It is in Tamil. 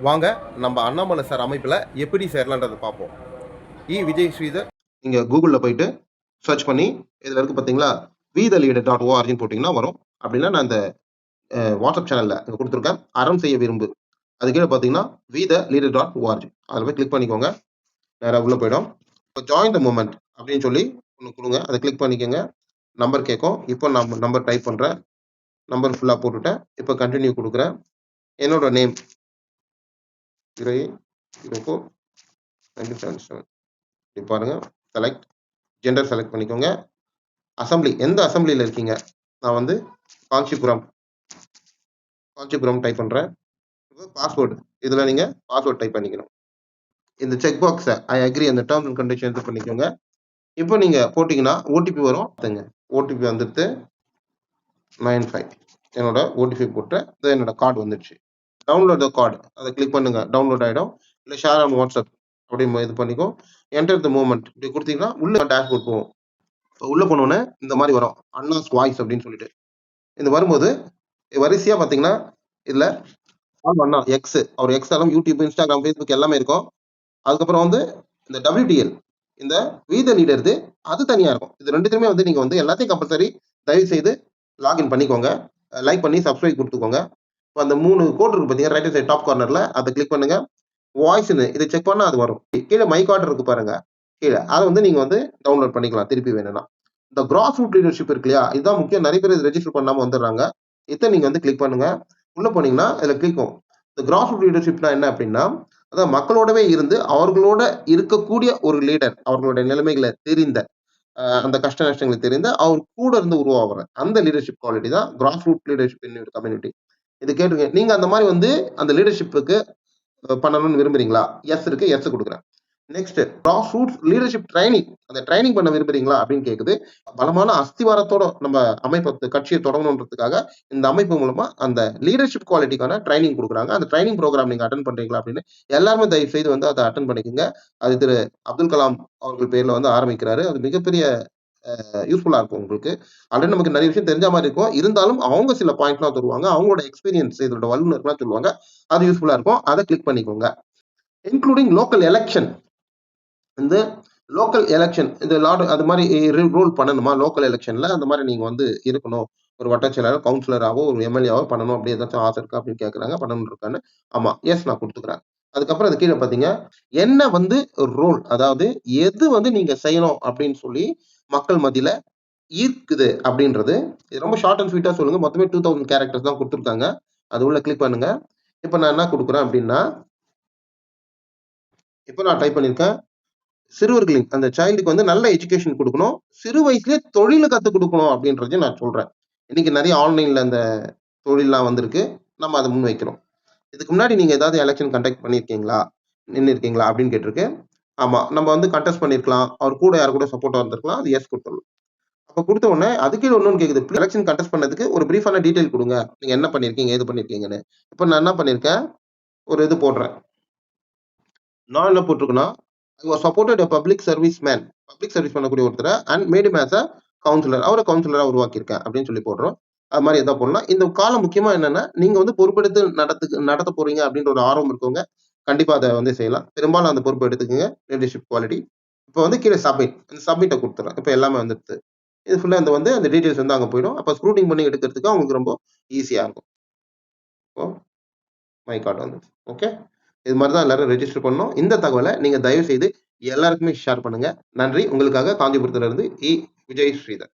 வாங்க நம்ம அண்ணாமலை சார் அமைப்பில் எப்படி சேரலான்றதை பார்ப்போம். விஜய் ஸ்ரீதர் நீங்கள் கூகுளில் போயிட்டு சர்ச் பண்ணி இதில் இருக்கு பார்த்தீங்களா, VTheLeader.org போட்டிங்கன்னா வரும். அப்படின்னா நான் இந்த வாட்ஸ்அப் சேனலில் இங்கே கொடுத்துருக்கேன், அறம் செய்ய விரும்பு. அது கீழே பார்த்தீங்கன்னா VTheLeader.org அதில் போய் கிளிக் பண்ணிக்கோங்க. நேராக உள்ளே போயிடும். இப்போ ஜாயின் த மூமெண்ட் அப்படின்னு சொல்லி ஒன்று கொடுங்க. அதை கிளிக் பண்ணிக்கோங்க. நம்பர் கேட்கும். இப்போ நான் நம்பர் டைப் பண்ணுறேன். நம்பர் ஃபுல்லாக போட்டுட்டேன். இப்போ கண்டினியூ கொடுக்குறேன். என்னோட நேம் 1977. இப்படி பாருங்க. செலக்ட் ஜெண்டர் செலக்ட் பண்ணிக்கோங்க. அசம்பிளி எந்த அசம்பிளியில் இருக்கீங்க? நான் வந்து காஞ்சிபுரம் டைப் பண்ணுறேன். பாஸ்வேர்டு இதில் நீங்கள் பாஸ்வேர்டு டைப் பண்ணிக்கணும். இந்த செக் பாக்ஸை ஐ அக்ரி அந்த டேர்ம்ஸ் அண்ட் கண்டிஷன் இது பண்ணிக்கோங்க. இப்போ நீங்கள் போட்டிங்கன்னா ஓடிபி வரும். ஓடிபி வந்துட்டு 95 என்னோட ஓடிபி போட்டேன். என்னோட கார்டு வந்துடுச்சு. டவுன்லோட் த கார்டு அதை கிளிக் பண்ணுங்க. டவுன்லோட் ஆகிடும். இல்லை ஷேர் ஆன் வாட்ஸ்அப் அப்படி இது பண்ணிக்கோ. என்டர் த மூமெண்ட் இப்படி கொடுத்தீங்கன்னா உள்ள டேஷ்போர்ட் போகும். உள்ள போனோடனே இந்த மாதிரி வரும், அண்ணாஸ் வாய்ஸ் அப்படின்னு சொல்லிட்டு. இது வரும்போது வரிசையா பாத்தீங்கன்னா இதுல அண்ணா எக்ஸ், அவர் எக்ஸ் எல்லாம் யூடியூப், இன்ஸ்டாகிராம், ஃபேஸ்புக் எல்லாமே இருக்கும். அதுக்கப்புறம் வந்து இந்த WTL இந்த VTheLeader அது தனியா இருக்கும். இது ரெண்டுத்துமே வந்து நீங்க வந்து எல்லாத்தையும் கம்பல்சரி தயவு செய்து லாகின் பண்ணிக்கோங்க. லைக் பண்ணி சப்ஸ்கிரைப் கொடுத்துக்கோங்க. இப்போ அந்த 3 கோட் இருக்கு பாத்தீங்கன்னா, ரைட் சைட் டாப் கார்னர்ல அதை கிளிக் பண்ணுங்க. வாய்ஸ்னு இதை செக் பண்ணா அது வரும். கீழே மை கார்டு இருக்கு பாருங்க, கீழே அதை வந்து நீங்க வந்து டவுன்லோட் பண்ணிக்கலாம் திருப்பி வேணும்னா. இந்த கிராஸ் ரூட் லீடர்ஷிப் இருக்கு இல்லையா, இதுதான் முக்கியம். நிறைய பேர் ரெஜிஸ்டர் பண்ணாம வந்துடுறாங்க. இதை நீங்க வந்து கிளிக் பண்ணுங்க. உள்ள போனீங்கன்னா இதுல கிளிக்கும். இந்த கிராஸ் ரூட் லீடர்ஷிப்னா என்ன அப்படின்னா, அதான் மக்களோடவே இருந்து அவர்களோட இருக்கக்கூடிய ஒரு லீடர், அவர்களுடைய நிலைமைகளை தெரிந்த, அந்த கஷ்ட நஷ்டங்களை தெரிந்த, அவர் கூட இருந்து உருவாகுற அந்த லீடர்ஷிப் குவாலிட்டி தான் grass root leadership in community. இது கேட்டுங்க. நீங்க அந்த மாதிரி வந்து அந்த லீடர்ஷிப்புக்கு பண்ணணும்னு விரும்புறீங்களா? எஸ் இருக்கு, எஸ் கொடுக்குறேன். Next cross roots leadership training, அந்த ட்ரைனிங் பண்ண விரும்புறீங்களா அப்படின்னு கேக்குது. பலமான அஸ்திவாரத்தோட நம்ம அமைப்பு கட்சியை தொடங்கணுன்றதுக்காக இந்த அமைப்பு மூலமா அந்த லீடர்ஷிப் குவாலிட்டிக்கான ட்ரைனிங் கொடுக்குறாங்க. அந்த ட்ரைனிங் ப்ரோக்ராம் நீங்க அட்டன் பண்றீங்களா அப்படின்னு எல்லாருமே தயவு செய்து வந்து அதை அட்டன் பண்ணிக்கோங்க. அது திரு அப்துல் கலாம் அவர்கள் பேர்ல வந்து ஆரம்பிக்கிறாரு. அது மிகப்பெரிய யூஸ்ஃபுல்லா இருக்கும் உங்களுக்கு. ஆல்ரெடி நமக்கு நிறைய விஷயம் தெரிஞ்ச மாதிரி இருக்கும். இருந்தாலும் அவங்க சில பாயிண்ட்லாம் தருவாங்க. அவங்களோட எக்ஸ்பீரியன்ஸ் இதோட வல்லுநர்லாம் சொல்லுவாங்க. அது யூஸ்ஃபுல்லா இருக்கும். அதை கிளிக் பண்ணிக்கோங்க. இன்க்ளூடிங் லோக்கல் எலெக்ஷன், இந்த லோக்கல் எலெக்ஷன் இந்த அது மாதிரி ரூல் பண்ணணுமா? லோக்கல் எலெக்ஷன்ல அந்த மாதிரி நீங்க வந்து இருக்கணும். ஒரு வட்டச் செயலாளர், கவுன்சிலராவோ, ஒரு எம்எல்ஏவோ பண்ணணும் அப்படி ஏதாச்சும் ஆசை இருக்கா அப்படின்னு கேட்கறாங்க. பண்ணணும் இருக்கான்னு. ஆமா, எஸ் நான் கொடுத்துக்கிறேன். அதுக்கப்புறம் அது கீழே பாத்தீங்க என்ன வந்து ரோல், அதாவது எது வந்து நீங்க செய்யணும் அப்படின்னு சொல்லி மக்கள் மத்தியில ஈர்க்குது அப்படின்றது. இது ரொம்ப ஷார்ட் அண்ட் ஸ்வீட்டா சொல்லுங்க. மொத்தமே 2000 கேரக்டர்ஸ் தான் கொடுத்துருக்காங்க. அது உள்ள கிளிக் பண்ணுங்க. இப்ப நான் என்ன கொடுக்குறேன் அப்படின்னா, இப்ப நான் டைப் பண்ணிருக்கேன், சிறுவர்களின் அந்த சைல்டுக்கு வந்து நல்ல எஜுகேஷன் கொடுக்கணும், சிறு வயசுலயே தொழில கத்துக் கொடுக்கணும் அப்படின்றதையும் நான் சொல்றேன். இன்னைக்கு நிறைய ஆன்லைன்ல அந்த தொழில்லாம் வந்திருக்கு. நம்ம அதை முன் வைக்கிறோம். இதுக்கு முன்னாடி நீங்க ஏதாவது எலெக்ஷன் கண்டக்ட் பண்ணிருக்கீங்களா, நின்று இருக்கீங்களா அப்படின்னு கேட்டிருக்கு. ஆமா, நம்ம வந்து கண்டெஸ்ட் பண்ணிருக்கலாம். அவர் கூட யாரு கூட சப்போர்ட்டா இருந்திருக்கலாம். அது எஸ் கொடுத்துடலாம். அப்ப கொடுத்த உடனே அதுக்கு ஒண்ணுன்னு கேக்குது, எலெக்ஷன் கண்டெஸ்ட் பண்ணதுக்கு ஒரு பிரீஃபான டீடைல் கொடுங்க, நீங்க என்ன பண்ணிருக்கீங்க, ஏது பண்ணிருக்கீங்கன்னு. இப்ப நான் என்ன பண்ணிருக்கேன், ஒரு இது போடுறேன். நான் என்ன போட்டிருக்கேன்னா, I was supported a public service man, public service பண்ணக்கூடிய ஒருத்தரை and made him as a councillor, அவரை கவுன்சிலரா உருவாக்கியிருக்கேன் அப்படின்னு சொல்லி போடுறோம். அது மாதிரி எதாவது போடலாம். இந்த காலம் முக்கியமா என்னன்னா, நீங்க வந்து பொறுப்பெடுத்து நடத்த போறீங்க அப்படின்ற ஒரு ஆர்வம் இருக்கவங்க கண்டிப்பா அதை வந்து செய்யலாம். பெரும்பாலும் அந்த பொறுப்பு எடுத்துக்கங்க. Leadership quality. இப்போ வந்து கீழே சப்மிட், இந்த சப்மிட்டை கொடுத்துறேன். இப்போ எல்லாமே வந்துடுது. இது ஃபுல்லா இந்த வந்து அந்த டீடைல்ஸ் வந்து அங்க போயிடும். அப்ப ஸ்க்ரூட்டிங் பண்ணி எடுக்கிறதுக்கு அவங்களுக்கு ரொம்ப ஈஸியா இருக்கும். இப்போ மை கார்டு வந்து ஓகே. இது மாதிரி தான் எல்லாரும் ரெஜிஸ்டர் பண்ணணும். இந்த தகவலை நீங்க தயவு செய்து எல்லாருக்குமே ஷேர் பண்ணுங்க. நன்றி. உங்களுக்காக காஞ்சிபுரத்துல இருந்து விஜய் ஸ்ரீதர்.